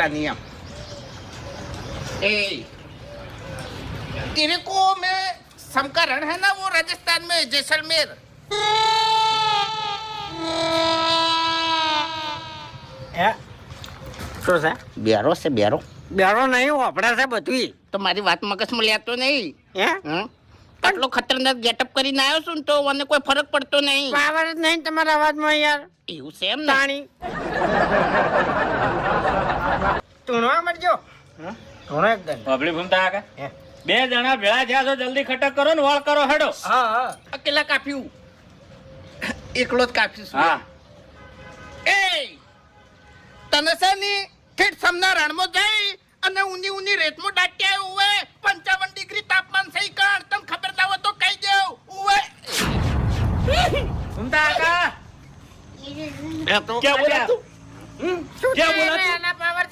छोटा नियम ए तेरे को मैं समका रण है ना वो राजस्थान में जैसलमेर શું છે બેરો છે બેરો બેરો નહીં વાપડા છે બધું તો મારી વાત મગજમાં લેતો નહીં હે આટલો ખતરનાક ગેટઅપ કરીને આવ્યો છું ને તો મને કોઈ ફરક પડતો નહીં પાવર જ નહીં તમારા અવાજમાં યાર એવું છે એમ ને તાણી તુણવા મળજો તુણો એકદમ પબ્લિક ઘૂમતા આગળ હે 2 જણા ભેળા થયા છો જલ્દી ખટક કરો ને વાળ કરો હેડો હા હા અકેલા કાપ્યું એકલો જ કાપ્યું છું હા એ તને છે ને ઠેઠ સમના રણમાં જઈ અને ઊની ઊની રેતમાં દાટ્યા ઉવે 55 ડિગ્રી તાપમાન સહી કર તને ખબર ના હોય તો કહી દેવ ઉવે ઘૂમતા આગળ એ તો क्या बोला तू શું क्या છે બોલા તું? આના પાવર